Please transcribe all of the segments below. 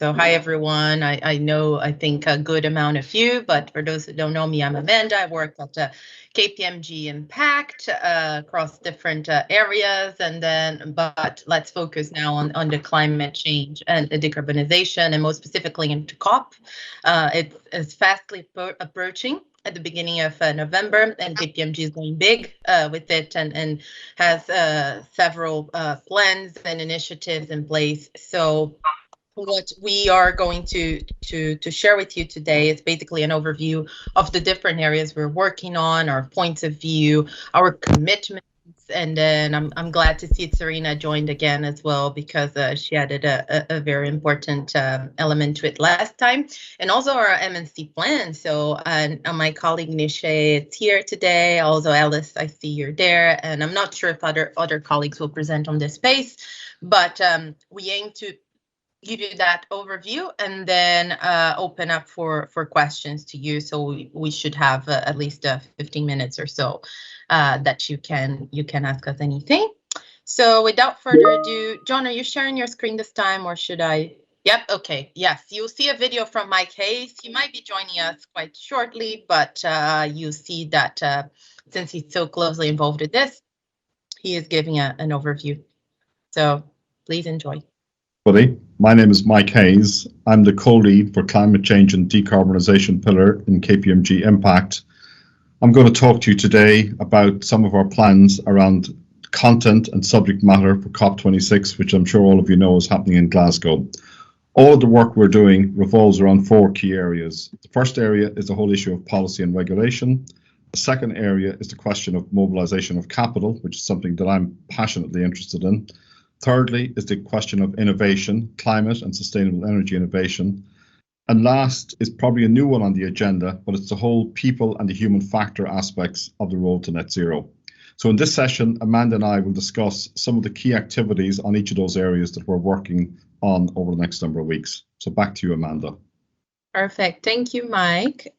So hi, everyone. I think a good amount of you, but for those who don't know me, I'm Amanda. I work at KPMG Impact across different areas. But let's focus now on the climate change and the decarbonization, and most specifically into COP. It's fastly approaching at the beginning of November, and KPMG is going big with it and has several plans and initiatives in place. So what we are going to share with you today is basically an overview of the different areas we're working on, our points of view, our commitments, and then I'm glad to see Serena joined again as well, because she added a very important element to it last time, and also our MNC plan. So my colleague Nishay is here today. Also, Alice, I see you're there, and I'm not sure if other colleagues will present on this space, but we aim to give you that overview and then open up for questions to you. So we should have at least 15 minutes or so that you can ask us anything. So without further ado, John, are you sharing your screen this time, or should I? Yep. Okay. Yes, you'll see a video from Mike Hayes. He might be joining us quite shortly, but you see that since he's so closely involved with this, he is giving an overview. So please enjoy. My name is Mike Hayes. I'm the co-lead for Climate Change and Decarbonisation pillar in KPMG Impact. I'm going to talk to you today about some of our plans around content and subject matter for COP26, which I'm sure all of you know is happening in Glasgow. All of the work we're doing revolves around four key areas. The first area is the whole issue of policy and regulation. The second area is the question of mobilisation of capital, which is something that I'm passionately interested in. Thirdly is the question of innovation, climate and sustainable energy innovation. And last is probably a new one on the agenda, but it's the whole people and the human factor aspects of the road to net zero. So in this session, Amanda and I will discuss some of the key activities on each of those areas that we're working on over the next number of weeks. So back to you, Amanda. Perfect. Thank you, Mike.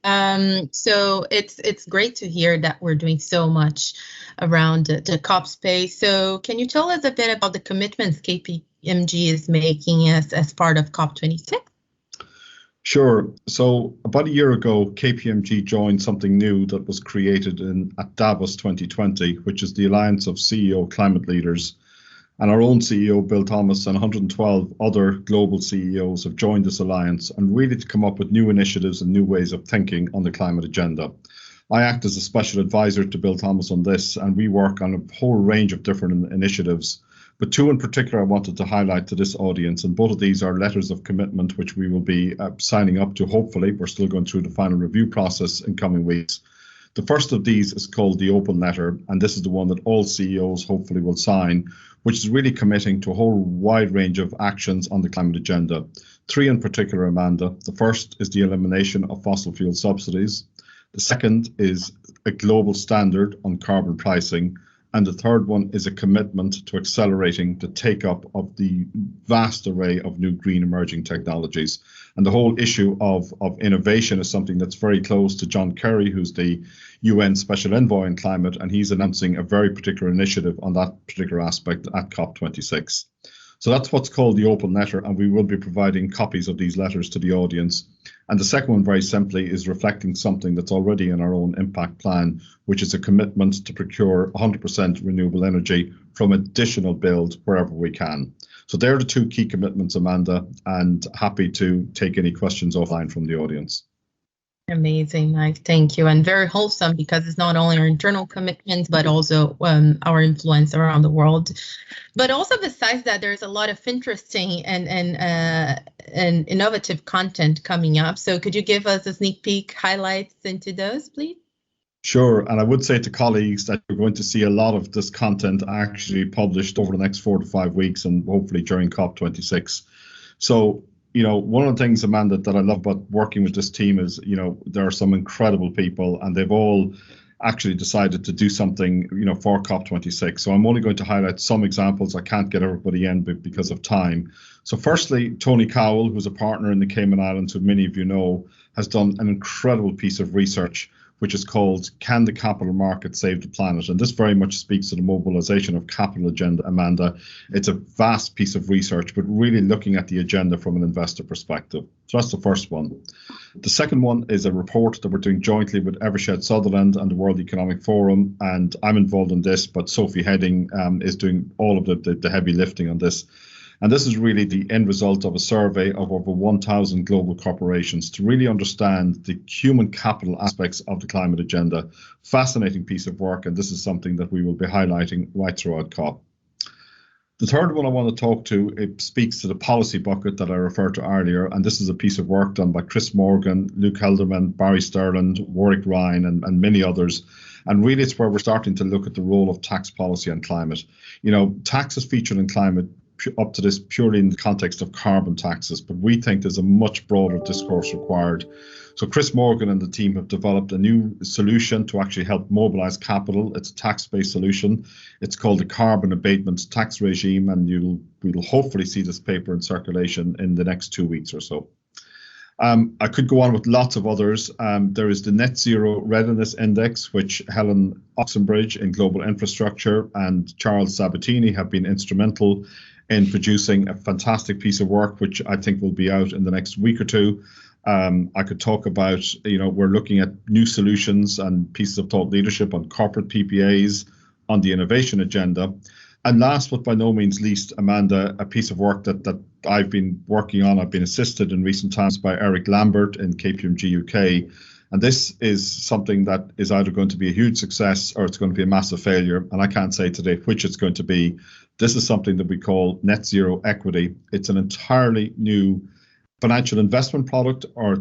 So it's great to hear that we're doing so much around the COP space. So can you tell us a bit about the commitments KPMG is making as part of COP26? Sure. So about a year ago, KPMG joined something new that was created at Davos 2020, which is the Alliance of CEO Climate Leaders. And our own CEO, Bill Thomas, and 112 other global CEOs have joined this alliance, and really to come up with new initiatives and new ways of thinking on the climate agenda. I act as a special advisor to Bill Thomas on this, and we work on a whole range of different initiatives. But two in particular I wanted to highlight to this audience, and both of these are letters of commitment, which we will be signing up to, hopefully. We're still going through the final review process in coming weeks. The first of these is called the Open Letter, and this is the one that all CEOs hopefully will sign, which is really committing to a whole wide range of actions on the climate agenda. Three in particular, Amanda. The first is the elimination of fossil fuel subsidies. The second is a global standard on carbon pricing. And the third one is a commitment to accelerating the take-up of the vast array of new green emerging technologies. And the whole issue of innovation is something that's very close to John Kerry, who's the UN Special Envoy on Climate, and he's announcing a very particular initiative on that particular aspect at COP26. So that's what's called the Open Letter, and we will be providing copies of these letters to the audience. And the second one, very simply, is reflecting something that's already in our own impact plan, which is a commitment to procure 100% renewable energy from additional build wherever we can. So they're the two key commitments, Amanda, and happy to take any questions offline from the audience. Amazing, Mike. Thank you. And very wholesome, because it's not only our internal commitments, but also our influence around the world. But also besides that, there's a lot of interesting and innovative content coming up. So could you give us a sneak peek highlights into those, please? Sure. And I would say to colleagues that you're going to see a lot of this content actually published over the next 4 to 5 weeks, and hopefully during COP26. So, one of the things, Amanda, that I love about working with this team is, there are some incredible people, and they've all actually decided to do something, for COP26. So I'm only going to highlight some examples. I can't get everybody in because of time. So firstly, Tony Cowell, who's a partner in the Cayman Islands, who many of you know, has done an incredible piece of research, which is called Can the Capital Market Save the Planet? And this very much speaks to the mobilization of capital agenda, Amanda. It's a vast piece of research, but really looking at the agenda from an investor perspective. So that's the first one. The second one is a report that we're doing jointly with Evershed Sutherland and the World Economic Forum, and I'm involved in this, but Sophie Heading is doing all of the heavy lifting on this. And this is really the end result of a survey of over 1,000 global corporations to really understand the human capital aspects of the climate agenda. Fascinating piece of work, and this is something that we will be highlighting right throughout COP. The third one I want to talk to, it speaks to the policy bucket that I referred to earlier, and this is a piece of work done by Chris Morgan, Luke Helderman, Barry Sterland, Warwick Ryan, and many others. And really it's where we're starting to look at the role of tax policy on climate. You know, tax is featured in climate up to this purely in the context of carbon taxes, but we think there's a much broader discourse required. So Chris Morgan and the team have developed a new solution to actually help mobilize capital. It's a tax-based solution. It's called the Carbon Abatements Tax Regime, and we'll hopefully see this paper in circulation in the next 2 weeks or so. I could go on with lots of others. There is the Net Zero Readiness Index, which Helen Oxenbridge in Global Infrastructure and Charles Sabatini have been instrumental in producing a fantastic piece of work, which I think will be out in the next week or two. I could talk about, we're looking at new solutions and pieces of thought leadership on corporate PPAs, on the innovation agenda. And last but by no means least, Amanda, a piece of work that I've been working on, I've been assisted in recent times by Eric Lambert in KPMG UK. And this is something that is either going to be a huge success or it's going to be a massive failure. And I can't say today which it's going to be. This is something that we call net zero equity. It's an entirely new financial investment product, or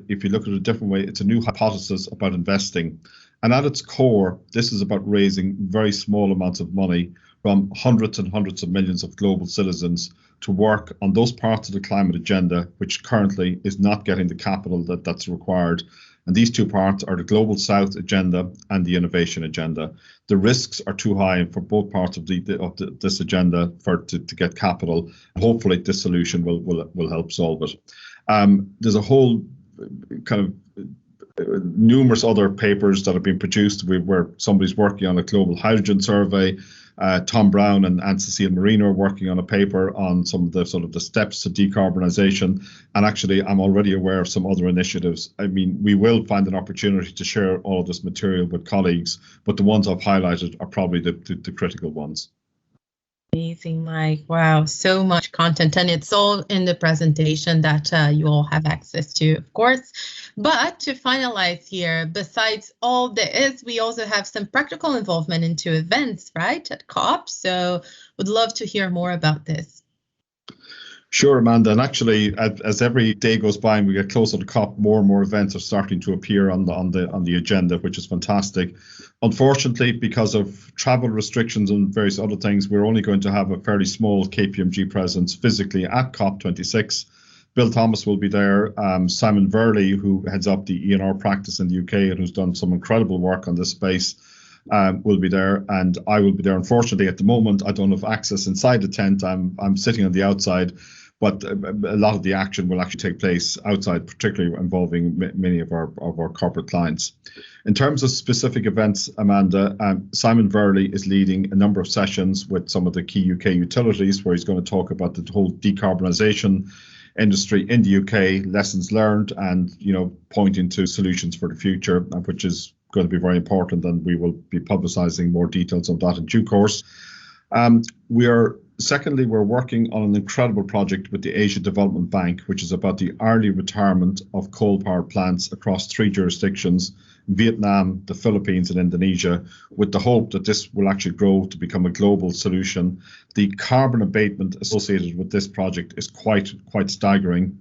if you look at it a different way, it's a new hypothesis about investing. And at its core, this is about raising very small amounts of money from hundreds and hundreds of millions of global citizens to work on those parts of the climate agenda, which currently is not getting the capital that's required. And these two parts are the Global South agenda and the innovation agenda. The risks are too high for both parts of this agenda to get capital. Hopefully this solution will help solve it. There's a whole kind of numerous other papers that have been produced where somebody's working on a global hydrogen survey. Tom Brown and Cecile Marino are working on a paper on some of the steps to decarbonisation. And actually, I'm already aware of some other initiatives. I mean, we will find an opportunity to share all of this material with colleagues, but the ones I've highlighted are probably the critical ones. Amazing, Mike. Wow, so much content, and it's all in the presentation that you all have access to, of course. But to finalize here, besides all this, we also have some practical involvement into events, right, at COP. So would love to hear more about this. Sure, Amanda. And actually, as every day goes by and we get closer to COP, more and more events are starting to appear on the agenda, which is fantastic. Unfortunately, because of travel restrictions and various other things, we're only going to have a fairly small KPMG presence physically at COP26. Bill Thomas will be there. Simon Verley, who heads up the ENR practice in the UK and who's done some incredible work on this space, will be there, and I will be there. Unfortunately, at the moment, I don't have access inside the tent. I'm sitting on the outside, but a lot of the action will actually take place outside, particularly involving many of our corporate clients. In terms of specific events, Amanda, Simon Verley is leading a number of sessions with some of the key UK utilities, where he's going to talk about the whole decarbonisation industry in the UK, lessons learned, and pointing to solutions for the future, which is going to be very important, and we will be publicising more details on that in due course. Secondly, we're working on an incredible project with the Asia Development Bank, which is about the early retirement of coal-powered plants across 3 jurisdictions, Vietnam, the Philippines and Indonesia, with the hope that this will actually grow to become a global solution. The carbon abatement associated with this project is quite staggering.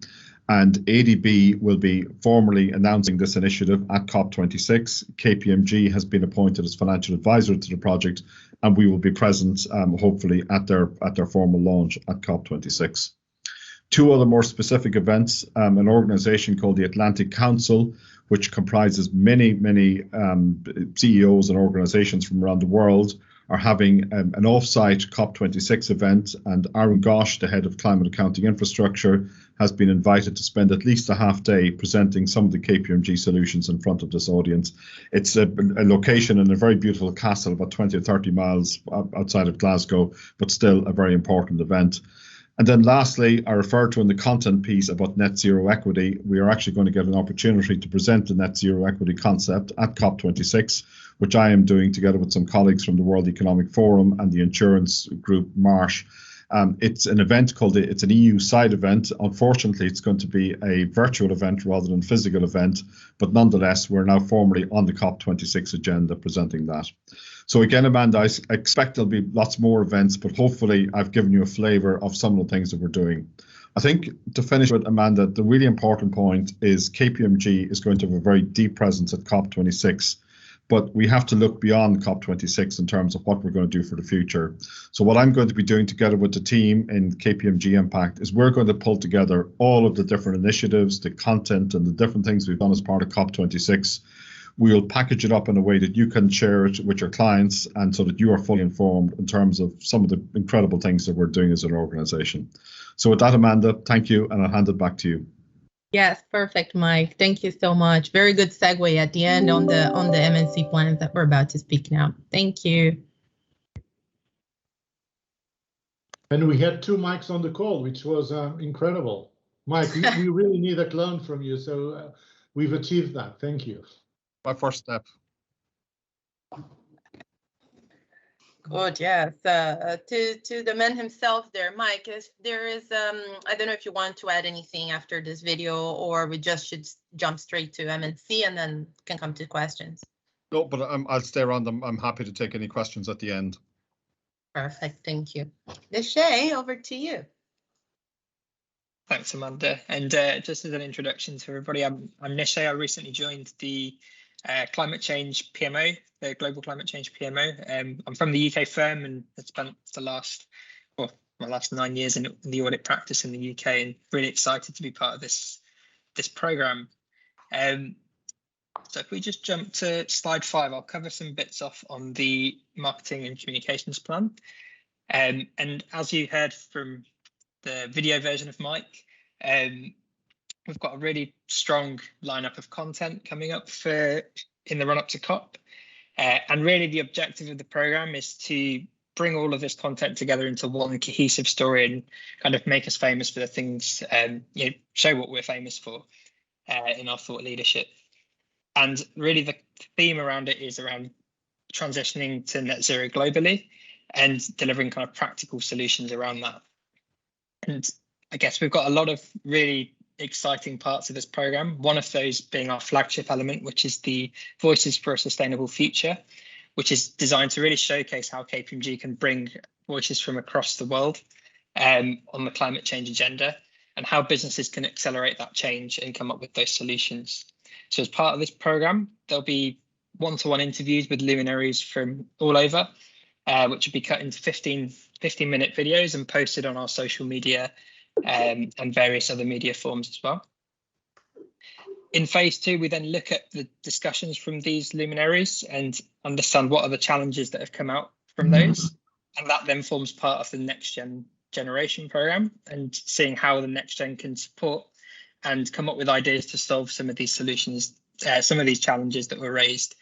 And ADB will be formally announcing this initiative at COP26. KPMG has been appointed as financial advisor to the project, and we will be present, hopefully, at their formal launch at COP26. 2 other more specific events, an organisation called the Atlantic Council, which comprises many CEOs and organisations from around the world, are having an off-site COP26 event, and Aaron Gosh, the head of Climate Accounting Infrastructure, has been invited to spend at least a half day presenting some of the KPMG solutions in front of this audience. It's a location in a very beautiful castle about 20 or 30 miles outside of Glasgow, but still a very important event. And then lastly, I referred to in the content piece about net zero equity. We are actually going to get an opportunity to present the net zero equity concept at COP26, which I am doing together with some colleagues from the World Economic Forum and the insurance group Marsh. It's an event it's an EU side event. Unfortunately, it's going to be a virtual event rather than physical event, but nonetheless, we're now formally on the COP26 agenda presenting that. So again, Amanda, I expect there'll be lots more events, but hopefully I've given you a flavour of some of the things that we're doing. I think to finish with, Amanda, the really important point is KPMG is going to have a very deep presence at COP26, but we have to look beyond COP26 in terms of what we're going to do for the future. So what I'm going to be doing together with the team in KPMG Impact is we're going to pull together all of the different initiatives, the content and the different things we've done as part of COP26. We'll package it up in a way that you can share it with your clients, and so that you are fully informed in terms of some of the incredible things that we're doing as an organization. So with that, Amanda, thank you, and I'll hand it back to you. Yes, perfect, Mike. Thank you so much. Very good segue at the end on the MNC plans that we're about to speak now. Thank you. And we had 2 mics on the call, which was incredible. Mike, we really need a clone from you, so we've achieved that. Thank you. My first step. Good, yes. To the man himself there, Mike, there is, I don't know if you want to add anything after this video, or we just should jump straight to MNC and then can come to questions. No, but I'll stay around them. I'm happy to take any questions at the end. Perfect, thank you. Deshay, over to you. Thanks, Amanda. And just as an introduction to everybody, I'm Nishay. I recently joined the climate change PMO, the global climate change PMO. I'm from the UK firm and have spent the last 9 years in the audit practice in the UK, and really excited to be part of this program. So if we just jump to slide 5, I'll cover some bits off on the marketing and communications plan. And as you heard from the video version of Mike, we've got a really strong lineup of content coming up in the run-up to COP. And really the objective of the program is to bring all of this content together into one cohesive story and kind of make us famous for the things, show what we're famous for in our thought leadership. And really the theme around it is around transitioning to net zero globally and delivering kind of practical solutions around that. And I guess we've got a lot of really exciting parts of this program. One of those being our flagship element, which is the Voices for a Sustainable Future, which is designed to really showcase how KPMG can bring voices from across the world on the climate change agenda, and how businesses can accelerate that change and come up with those solutions. So as part of this program, there'll be one-to-one interviews with luminaries from all over, which will be cut into 15-minute videos and posted on our social media and various other media forms as well. In phase 2, we then look at the discussions from these luminaries and understand what are the challenges that have come out from those. And that then forms part of the Next Generation program, and seeing how the Next Gen can support and come up with ideas to solve some of these solutions, some of these challenges that were raised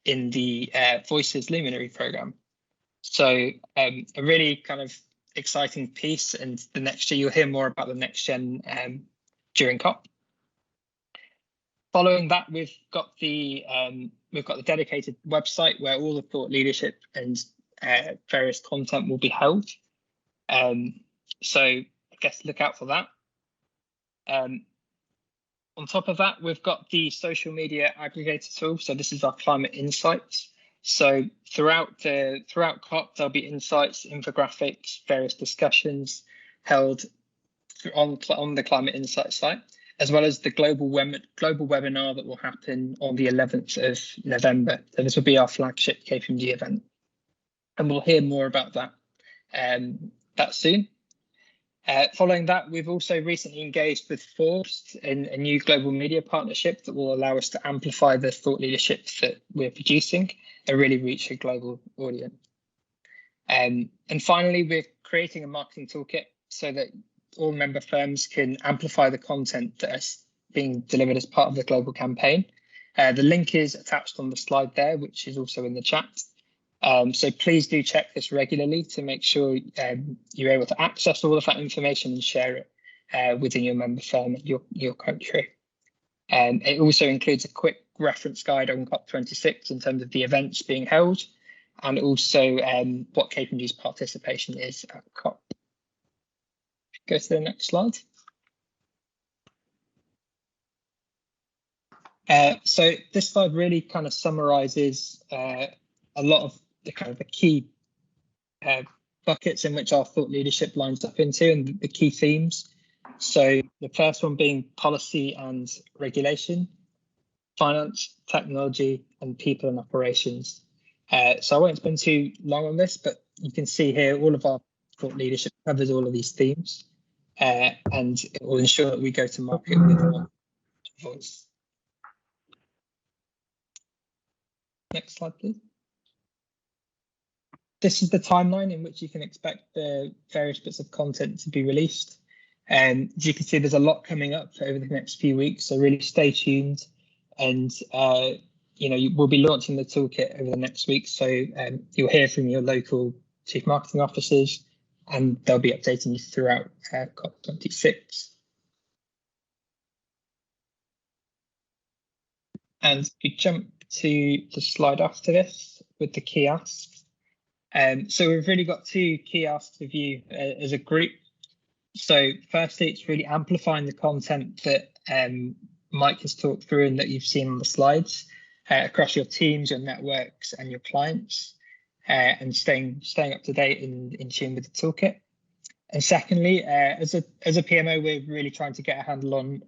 in the Voices Luminary program. So a really kind of exciting piece, and the next year you'll hear more about the Next Gen during COP. Following that, we've got the dedicated website where all the thought leadership and various content will be held. So I guess look out for that. On top of that, we've got the social media aggregator tool. So this is our climate insights. So throughout COP, there'll be insights, infographics, various discussions held on the climate insights site, as well as the global webinar that will happen on the 11th of November. So this will be our flagship KPMG event, and we'll hear more about that soon. Following that, we've also recently engaged with Forbes in a new global media partnership that will allow us to amplify the thought leadership that we're producing and really reach a global audience. And finally, we're creating a marketing toolkit so that all member firms can amplify the content that is being delivered as part of the global campaign. The link is attached on the slide there, which is also in the chat. So please do check this regularly to make sure you're able to access all of that information and share it within your member firm and your country. It also includes a quick reference guide on COP26 in terms of the events being held, and also what KPMG's participation is at COP. Go to the next slide. So this slide really kind of summarizes a lot of the key buckets in which our thought leadership lines up into, and the key themes. So the first one being policy and regulation, finance, technology, and people and operations. So I won't spend too long on this, but you can see here all of our thought leadership covers all of these themes, and it will ensure that we go to market with one voice. Next slide, please. This is the timeline in which you can expect the various bits of content to be released. As you can see, there's a lot coming up over the next few weeks, so really stay tuned. And we'll be launching the toolkit over the next week, so you'll hear from your local chief marketing officers, and they'll be updating you throughout COP26. And we jump to the slide after this with the key asks. So we've really got two key asks of you as a group. So firstly, it's really amplifying the content that Mike has talked through and that you've seen on the slides across your teams, your networks, and your clients, and staying up to date in tune with the toolkit. And secondly, as a PMO, we're really trying to get a handle on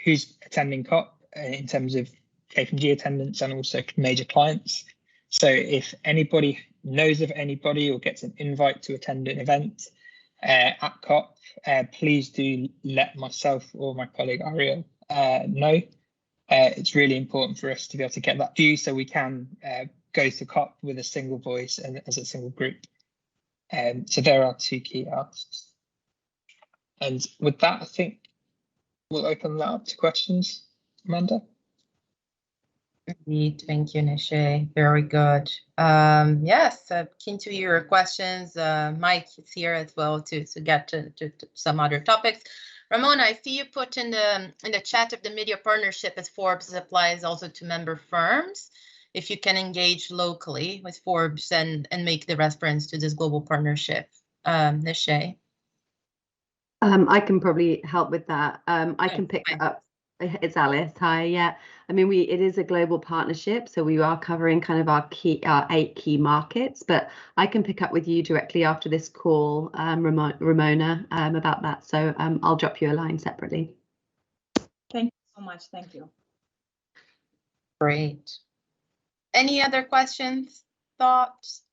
who's attending COP in terms of KPMG attendance and also major clients. So if anybody knows of anybody or gets an invite to attend an event at COP, please do let myself or my colleague Ariel know. It's really important for us to be able to get that view so we can go to COP with a single voice and as a single group. So there are two key asks. And with that, I think we'll open that up to questions. Amanda? Great, thank you, Nishay. Very good. Yes, keen to hear your questions. Mike is here as well to get to some other topics. Ramona, I see you put in the chat of the media partnership as Forbes applies also to member firms. If you can engage locally with Forbes and make the reference to this global partnership, Nishay. I can probably help with that. I can pick that up. It's Alice. Hi. Yeah. I mean, it is a global partnership, so we are covering kind of our 8 key markets. But I can pick up with you directly after this call, Ramona, about that. So I'll drop you a line separately. Thank you so much. Thank you. Great. Any other questions, thoughts?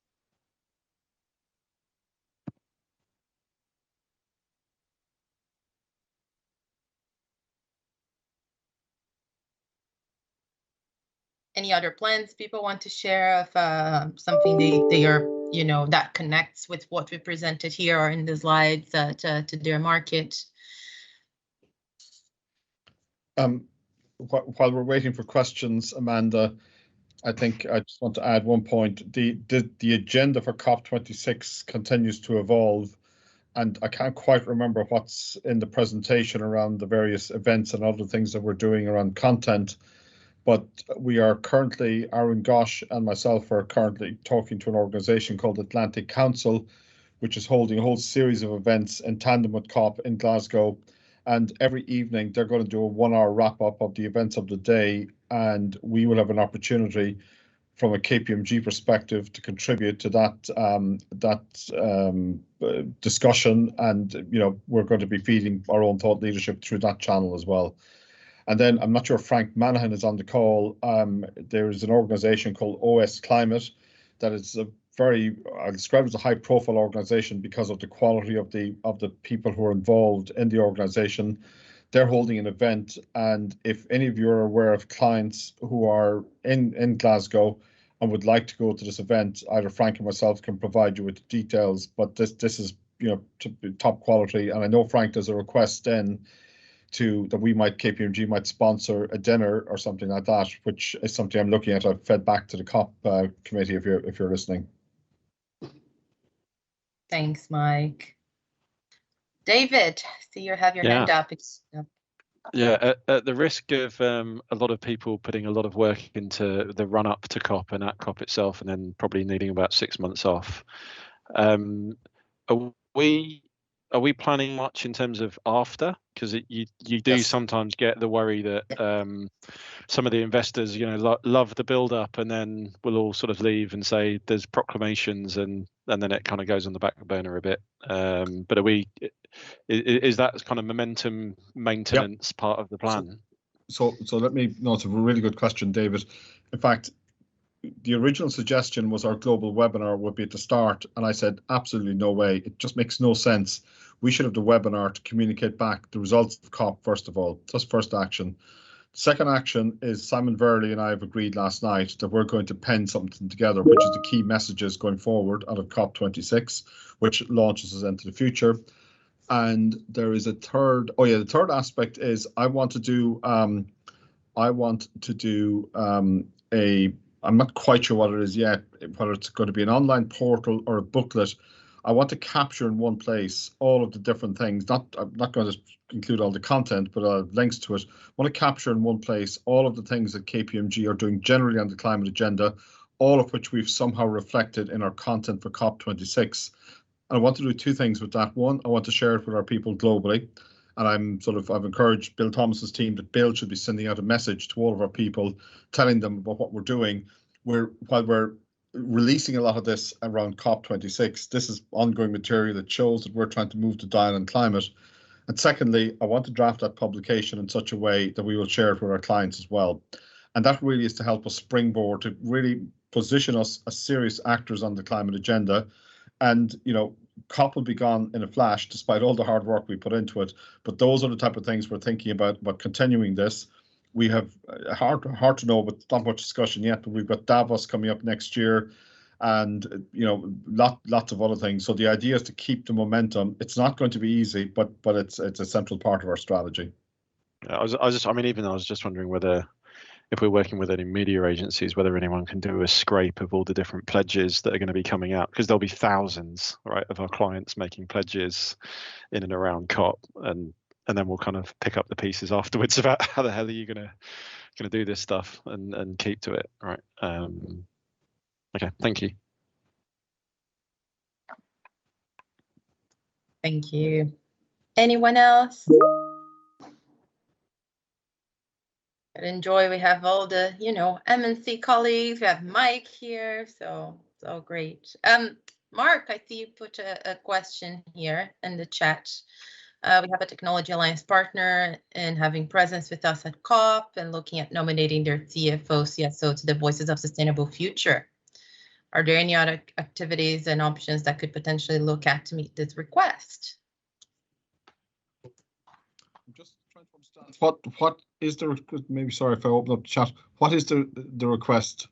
Any other plans people want to share of something they are, that connects with what we presented here or in the slides to their market? While we're waiting for questions, Amanda, I think I just want to add one point. The agenda for COP26 continues to evolve, and I can't quite remember what's in the presentation around the various events and other things that we're doing around content. But we are currently, Aaron Gosh and myself are currently talking to an organization called Atlantic Council, which is holding a whole series of events in tandem with COP in Glasgow. And every evening they're going to do a 1-hour wrap up of the events of the day. And we will have an opportunity from a KPMG perspective to contribute to that discussion. And, we're going to be feeding our own thought leadership through that channel as well. And then I'm not sure if Frank Manahan is on the call. There is an organization called OS Climate that is I describe it as a high profile organization because of the quality of the people who are involved in the organization. They're holding an event, and if any of you are aware of clients who are in Glasgow, and would like to go to this event, either Frank or myself can provide you with the details. But this is, you know, top quality, and I know Frank, there's a request then that we might, KPMG might sponsor a dinner or something like that, which is something I'm looking at. I've fed back to the COP committee if you're listening. Thanks, Mike. David, see you have your hand up. Yeah, at the risk of a lot of people putting a lot of work into the run up to COP and at COP itself, and then probably needing about 6 months off, are we planning much in terms of after? Because you do Yes. sometimes get the worry that some of the investors, you know, love the build up, and then we'll all sort of leave and say there's proclamations, and then it kind of goes on the back burner a bit. But is that kind of momentum maintenance part of the plan? So let me. No, it's a really good question, David. In fact, the original suggestion was our global webinar would be at the start, and I said absolutely no way. It just makes no sense. We should have the webinar to communicate back the results of COP first of all. That's first action. Second action is Simon Verley and I have agreed last night that we're going to pen something together, which is the key messages going forward out of COP26, which launches us into the future. And there is a third. Oh yeah, the third aspect is I want to do I'm not quite sure what it is yet, whether it's going to be an online portal or a booklet. I want to capture in one place all of the different things. I'm not going to include all the content, but links to it. I want to capture in one place all of the things that KPMG are doing generally on the climate agenda, all of which we've somehow reflected in our content for COP26. And I want to do two things with that. One, I want to share it with our people globally. And I've encouraged Bill Thomas's team that Bill should be sending out a message to all of our people, telling them about what we're doing. While we're releasing a lot of this around COP26, this is ongoing material that shows that we're trying to move the dial on climate. And secondly, I want to draft that publication in such a way that we will share it with our clients as well. And that really is to help us springboard, to really position us as serious actors on the climate agenda. And, you know, COP will be gone in a flash, despite all the hard work we put into it. But those are the type of things we're thinking about continuing this. We have hard to know, but not much discussion yet. But we've got Davos coming up next year, and you know, lots of other things. So the idea is to keep the momentum. It's not going to be easy, but it's a central part of our strategy. I was just wondering whether, if we're working with any media agencies, whether anyone can do a scrape of all the different pledges that are going to be coming out, because there'll be thousands, right, of our clients making pledges in and around COP, and then we'll kind of pick up the pieces afterwards about how the hell are you gonna do this stuff and keep to it, right? Okay, thank you. Thank you. Anyone else? Enjoy. We have all the, you know, MNC colleagues. We have Mike here, so great. Mark, I see you put a question here in the chat. We have a Technology Alliance partner and having presence with us at COP and looking at nominating their CFO, CSO to the Voices of Sustainable Future. Are there any other activities and options that could potentially look at to meet this request? I'm just trying to understand what is the, maybe sorry if I open up the chat, what is the request?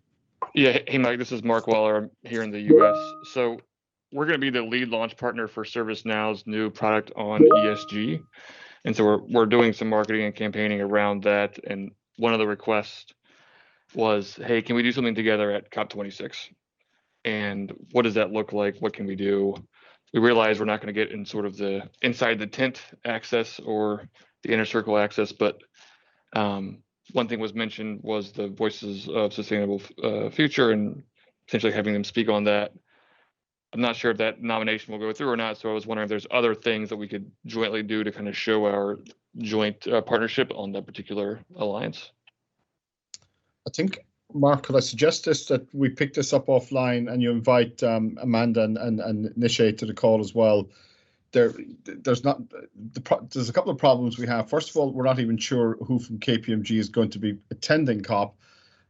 Yeah, hey Mike, this is Mark Weller. I'm here in the US. So we're going to be the lead launch partner for ServiceNow's new product on ESG. And so we're doing some marketing and campaigning around that. And one of the requests was, hey, can we do something together at COP26? And what does that look like? What can we do? We realize we're not going to get in sort of the inside the tent access or the inner circle access, but one thing was mentioned was the Voices of Sustainable Future and potentially having them speak on that. I'm not sure if that nomination will go through or not, so I was wondering if there's other things that we could jointly do to kind of show our joint partnership on that particular alliance. I think, Mark, could I suggest that we pick this up offline and you invite Amanda and Nishay to the call as well? There's a couple of problems we have. First of all, we're not even sure who from KPMG is going to be attending COP.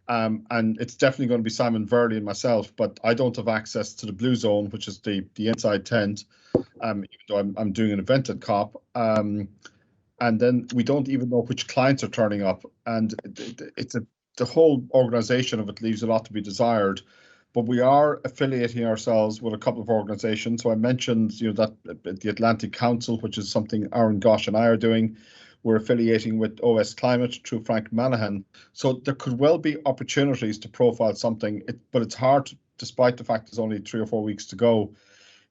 And it's definitely going to be Simon Verley and myself, but I don't have access to the Blue Zone, which is the inside tent, even though I'm doing an event at COP. And then we don't even know which clients are turning up. And it's the whole organization of it leaves a lot to be desired. But we are affiliating ourselves with a couple of organizations. So I mentioned, that the Atlantic Council, which is something Aaron Gosh and I are doing. We're affiliating with OS Climate through Frank Manahan. So there could well be opportunities to profile something, but it's hard, despite the fact there's only 3 or 4 weeks to go.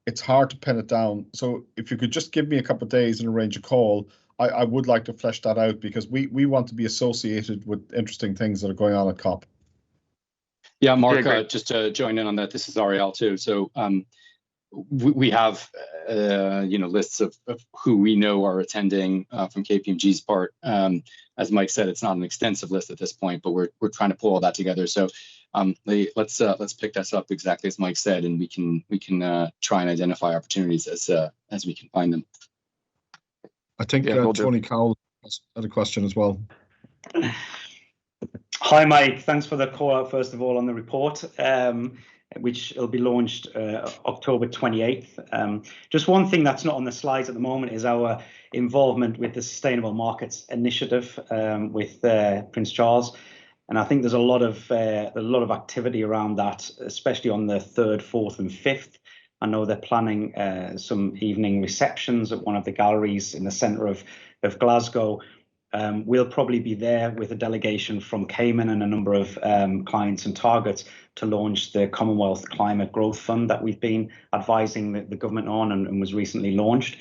It's hard to pin it down. So if you could just give me a couple of days and arrange a call, I would like to flesh that out, because we want to be associated with interesting things that are going on at COP. Yeah, Mark, just to join in on that, this is Ariel too. So we have, lists of who we know are attending from KPMG's part. As Mike said, it's not an extensive list at this point, but we're trying to pull all that together. So let's pick this up exactly as Mike said, and we can try and identify opportunities as we can find them. I think Tony Cowell had a question as well. Hi, Mike. Thanks for the call out, first of all, on the report, which will be launched October 28th. Just one thing that's not on the slides at the moment is our involvement with the Sustainable Markets Initiative with Prince Charles. And I think there's a lot of activity around that, especially on the 3rd, 4th and 5th. I know they're planning some evening receptions at one of the galleries in the centre of Glasgow. We'll probably be there with a delegation from Cayman and a number of clients and targets to launch the Commonwealth Climate Growth Fund that we've been advising the government on and was recently launched.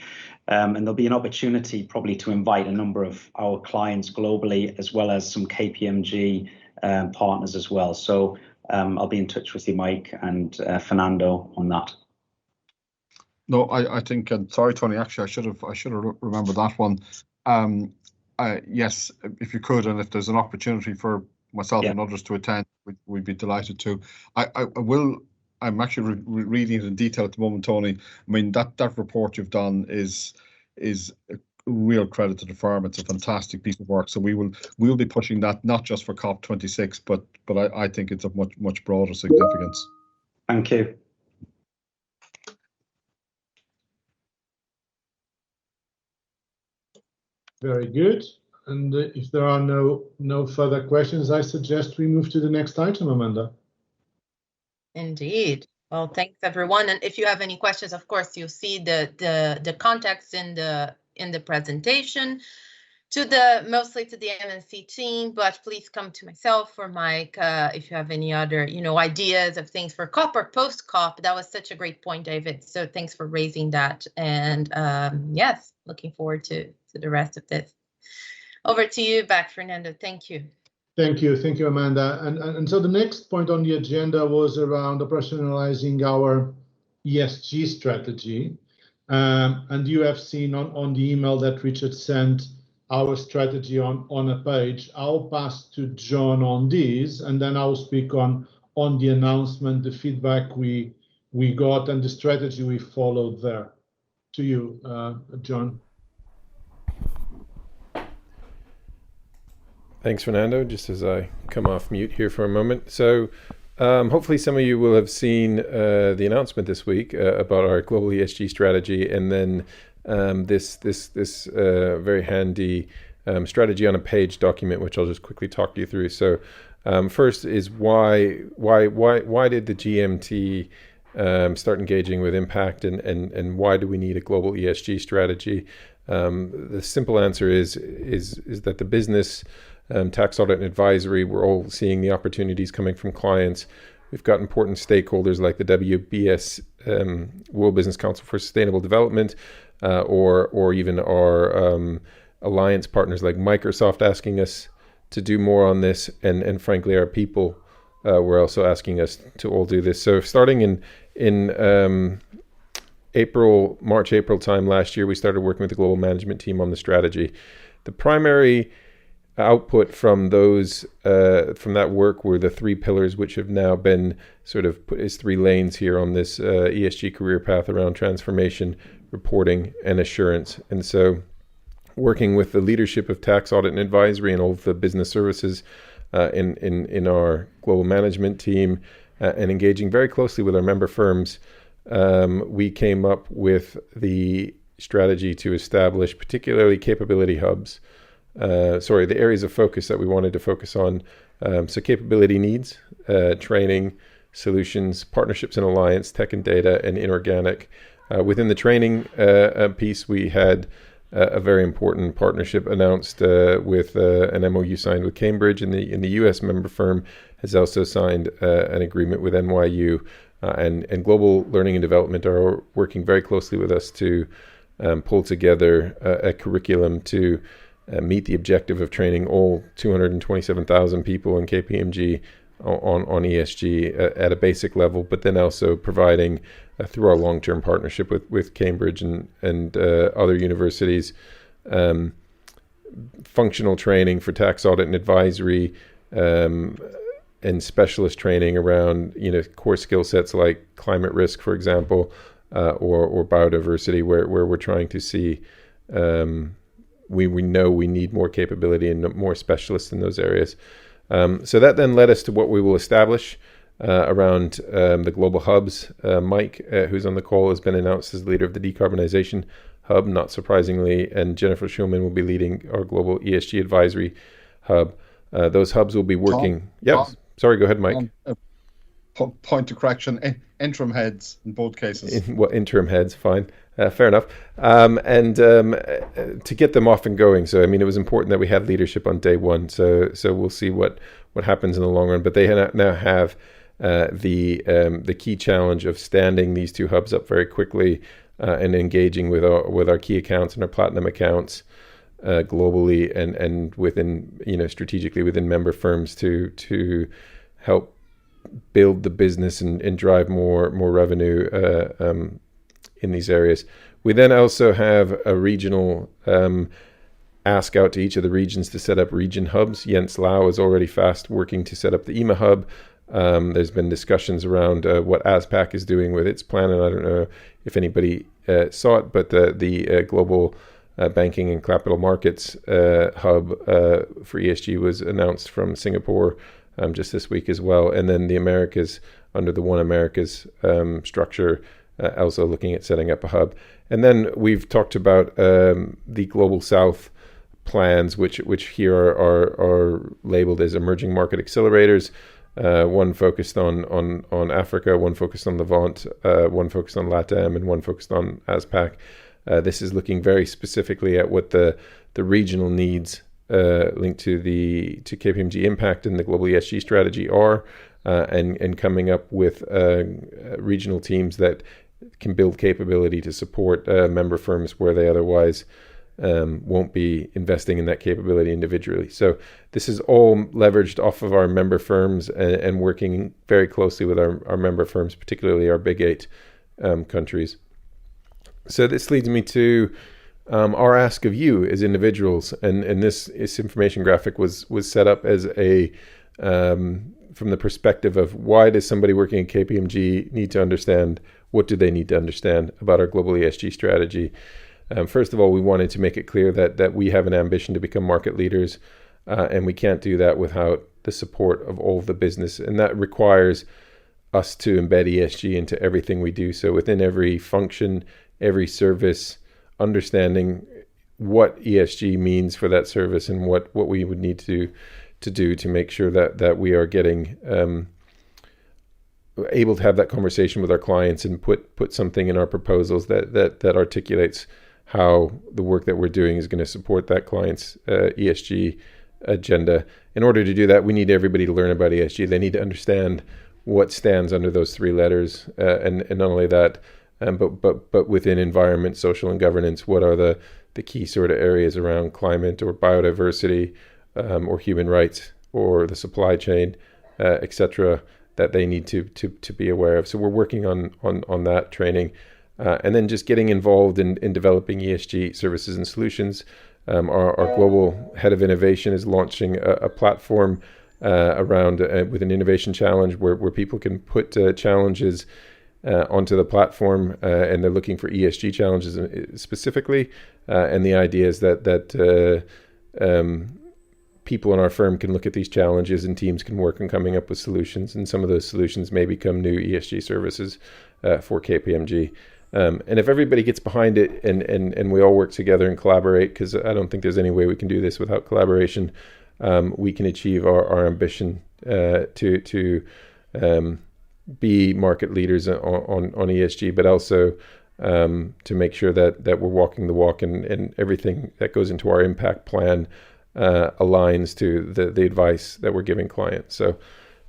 And there'll be an opportunity probably to invite a number of our clients globally, as well as some KPMG partners as well. So I'll be in touch with you, Mike, and Fernando on that. No, I think, sorry, Tony, actually, I should have remembered that one. Yes, if you could, and if there's an opportunity for myself and others to attend, we'd be delighted to. I'm actually reading it in detail at the moment, Tony. I mean, that report you've done is a real credit to the firm. It's a fantastic piece of work. So we'll be pushing that, not just for COP26, but I think it's of much broader significance. Thank you. Very good. And if there are no further questions, I suggest we move to the next item, Amanda. Indeed. Well, thanks everyone. And if you have any questions, of course, you'll see the context in the presentation. Mostly to the MNC team, but please come to myself or Mike if you have any other ideas of things for COP or post COP. That was such a great point, David. So thanks for raising that. And yes, looking forward to the rest of this. Over to you back, Fernando. Thank you. Thank you, Amanda. And so the next point on the agenda was around personalizing our ESG strategy. And you have seen on the email that Richard sent our strategy on a page. I'll pass to John on this, and then I'll speak on the announcement, the feedback we got, and the strategy we followed there. To you, John. Thanks, Fernando. Just as I come off mute here for a moment. So hopefully some of you will have seen the announcement this week about our global ESG strategy, and then this very handy strategy on a page document, which I'll just quickly talk you through. So first is why did the GMT start engaging with impact, and why do we need a global ESG strategy? The simple answer is that the business, tax audit and advisory, we're all seeing the opportunities coming from clients. We've got important stakeholders like the WBS, World Business Council for Sustainable Development, or even our alliance partners like Microsoft asking us to do more on this, and frankly our people were also asking us to all do this. So starting in March, April time last year, we started working with the global management team on the strategy. The primary output from that work were the 3 pillars, which have now been sort of put as 3 lanes here on this ESG career path around transformation, reporting, and assurance. And so working with the leadership of tax audit and advisory and all of the business services in our global management team, and engaging very closely with our member firms, we came up with the strategy to establish particularly capability hubs the areas of focus that we wanted to focus on. So capability needs, training, solutions, partnerships and alliance, tech and data, and inorganic. Within the training piece, we had a very important partnership announced with an MOU signed with Cambridge, and the US member firm has also signed an agreement with NYU, and Global Learning and Development are working very closely with us to pull together a curriculum to meet the objective of training all 227,000 people in KPMG on ESG at a basic level, but then also providing through our long-term partnership with Cambridge and other universities, functional training for tax audit and advisory, and specialist training around core skill sets like climate risk, for example, or biodiversity, where we're trying to see we know we need more capability and more specialists in those areas. So that then led us to what we will establish around the global hubs. Mike, who's on the call, has been announced as leader of the decarbonization hub, not surprisingly, and Jennifer Schulman will be leading our global ESG advisory hub. Those hubs will be working. Sorry, go ahead, Mike. Point of correction, interim heads in both cases. Interim heads, fine. Fair enough. And to get them off and going. So, I mean, it was important that we had leadership on day one. So we'll see what happens in the long run. But they now have the key challenge of standing these two hubs up very quickly and engaging with our key accounts and our platinum accounts globally and within, strategically within member firms to help build the business and drive more revenue in these areas. We then also have a regional ask out to each of the regions to set up region hubs. Jens Lau is already fast working to set up the EMA hub. There's been discussions around what ASPAC is doing with its plan, and I don't know if anybody saw it, but the global banking and capital markets hub for ESG was announced from Singapore just this week as well. And then the Americas, under the One Americas structure, also looking at setting up a hub. And then we've talked about the Global South plans, which here are labeled as emerging market accelerators. One focused on Africa, one focused on Levant, one focused on LATAM, and one focused on ASPAC. This is looking very specifically at what the regional needs linked to KPMG Impact and the global ESG strategy are, and coming up with regional teams that can build capability to support member firms where they otherwise won't be investing in that capability individually. So this is all leveraged off of our member firms and working very closely with our member firms, particularly our Big 8 countries. So this leads me to our ask of you as individuals, and this information graphic was set up as a from the perspective of why does somebody working at KPMG need to understand, what do they need to understand about our global ESG strategy? First of all, we wanted to make it clear that we have an ambition to become market leaders, and we can't do that without the support of all of the business, and that requires us to embed ESG into everything we do. So within every function, every service, understanding what ESG means for that service and what we would need to do to make sure that we are getting able to have that conversation with our clients and put something in our proposals that articulates how the work that we're doing is going to support that client's ESG agenda. In order to do that, we need everybody to learn about ESG. They need to understand what stands under those three letters, and not only that, but within environment, social, and governance, what are the key sort of areas around climate or biodiversity, or human rights, or the supply chain, etc., that they need to be aware of. So we're working on that training, and then just getting involved in developing ESG services and solutions. Our global head of innovation is launching a platform around with an innovation challenge where people can put challenges onto the platform, and they're looking for ESG challenges specifically. And the idea is that people in our firm can look at these challenges and teams can work on coming up with solutions. And some of those solutions may become new ESG services for KPMG. And if everybody gets behind it and we all work together and collaborate, because I don't think there's any way we can do this without collaboration, we can achieve our ambition to be market leaders on ESG, but also to make sure that we're walking the walk and everything that goes into our impact plan aligns to the advice that we're giving clients. So,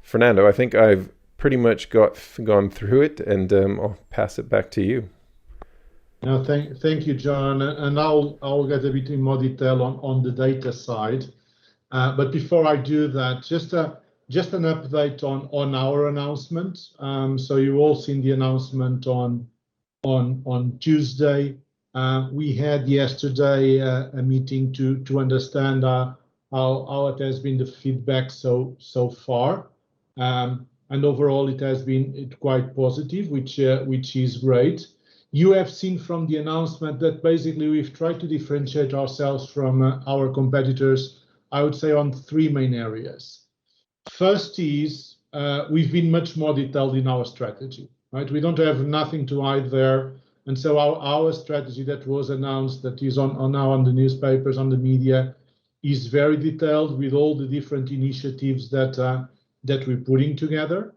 Fernando, I think I've pretty much gone through it, and I'll pass it back to you. No, thank you, John. And I'll get a bit in more detail on the data side. But before I do that, just an update on our announcement. So you've all seen the announcement on Tuesday. We had yesterday a meeting to understand how it has been the feedback so far. And overall, it has been quite positive, which is great. You have seen from the announcement that basically we've tried to differentiate ourselves from our competitors, I would say, on three main areas. First is we've been much more detailed in our strategy, right? We don't have nothing to hide there. And so our strategy that was announced, that is now on the newspapers, on the media, is very detailed with all the different initiatives that we're putting together.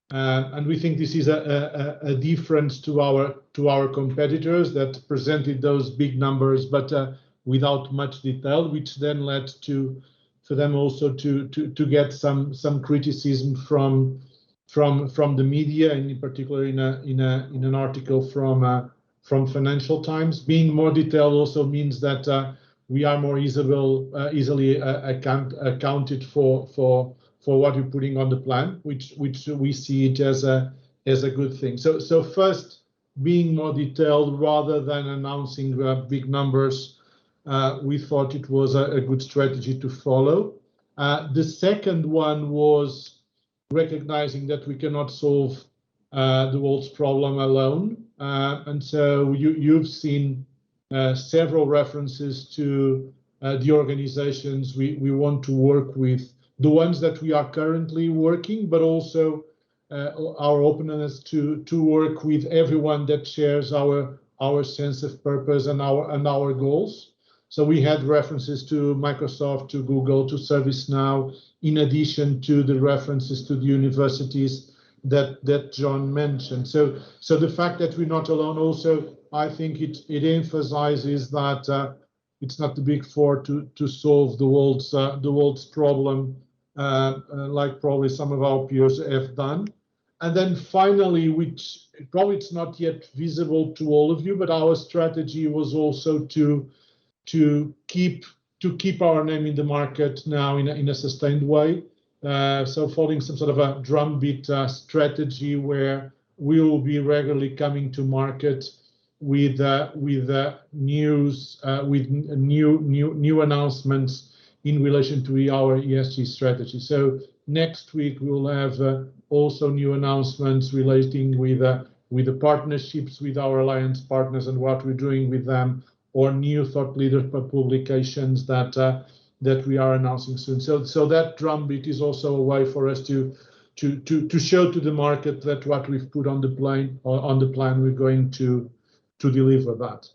And we think this is a difference to our competitors that presented those big numbers, but without much detail, which then led for them also to get some criticism from the media, and in particular in an article from Financial Times. Being more detailed also means that we are more easily accounted for what we're putting on the plan, which we see it as a good thing. So first, being more detailed rather than announcing big numbers, we thought it was a good strategy to follow. The second one was recognizing that we cannot solve the world's problem alone. And so you've seen several references to the organizations we want to work with, the ones that we are currently working, but also our openness to work with everyone that shares our sense of purpose and our goals. So we had references to Microsoft, to Google, to ServiceNow, in addition to the references to the universities that John mentioned. So the fact that we're not alone also, I think it emphasizes that it's not the big four to solve the world's problem, like probably some of our peers have done. And then finally, which probably it's not yet visible to all of you, but our strategy was also to keep our name in the market now in a sustained way. So following some sort of a drumbeat strategy where we will be regularly coming to market with news, with new announcements in relation to our ESG strategy. So next week we'll have also new announcements relating with the partnerships with our alliance partners and what we're doing with them, or new thought leader publications that we are announcing soon. So that drumbeat is also a way for us to show to the market that what we've put on the plan we're going to deliver that.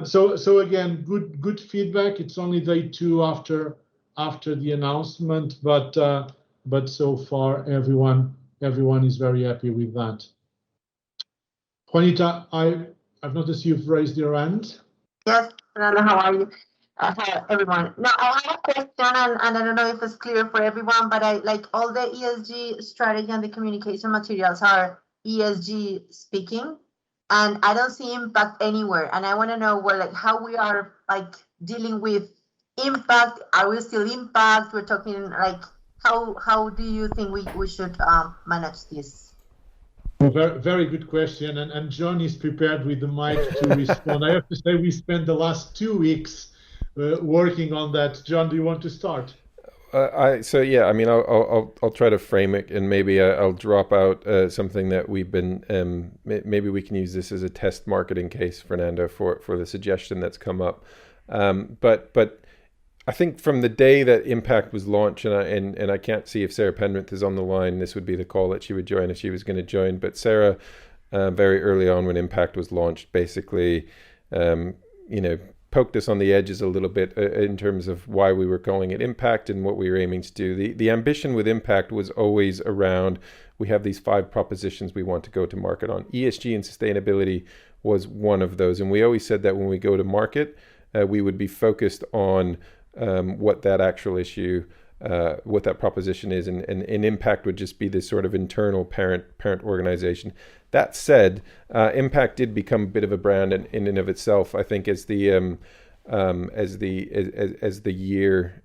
So again, good feedback. It's only day 2 after the announcement, but so far everyone is very happy with that. Juanita, I've noticed you've raised your hand. Yes, Fernando, how are you? Hi, everyone. Now, I have a question, and I don't know if it's clear for everyone, but I like all the ESG strategy and the communication materials are ESG speaking, and I don't see impact anywhere. And I want to know how we are dealing with impact. Are we still impact? We're talking how do you think we should manage this? Very, very good question, and John is prepared with the mic to respond. I have to say we spent the last 2 weeks working on that. John, do you want to start? I'll try to frame it, and maybe I'll drop out something that we've been. Maybe we can use this as a test marketing case, Fernando, for the suggestion that's come up. But I think from the day that Impact was launched, and I can't see if Sarah Penrith is on the line. This would be the call that she would join if she was going to join. But Sarah very early on when Impact was launched, basically, poked us on the edges a little bit in terms of why we were calling it Impact and what we were aiming to do. The ambition with Impact was always around, we have these 5 propositions we want to go to market on. ESG and sustainability was one of those. And we always said that when we go to market, we would be focused on what that actual issue, what that proposition is, and Impact would just be this sort of internal parent organization. That said, Impact did become a bit of a brand in and of itself. I think as the year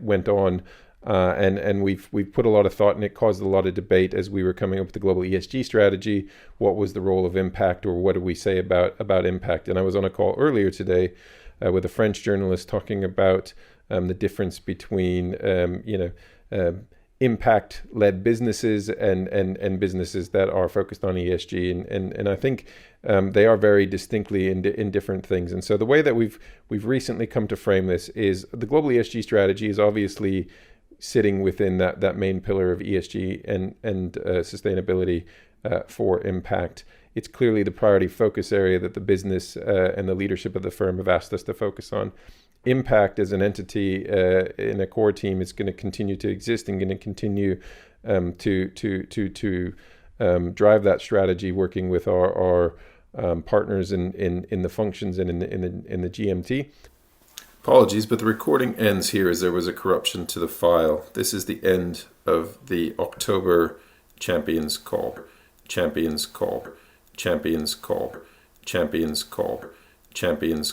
went on, and we've put a lot of thought, and it caused a lot of debate as we were coming up with the global ESG strategy. What was the role of Impact, or what did we say about Impact? And I was on a call earlier today with a French journalist talking about the difference between impact-led businesses and businesses that are focused on ESG, and I think they are very distinctly in different things. And so the way that we've recently come to frame this is the global ESG strategy is obviously sitting within that main pillar of ESG and sustainability for Impact. It's clearly the priority focus area that the business and the leadership of the firm have asked us to focus on. Impact as an entity in a core team is going to continue to exist and going to continue to drive that strategy, working with our partners in the functions and in the GMT. Apologies, but the recording ends here as there was a corruption to the file. This is the end of the October Champions Call. Champions Call. Champions Call. Champions Call. Champions Call.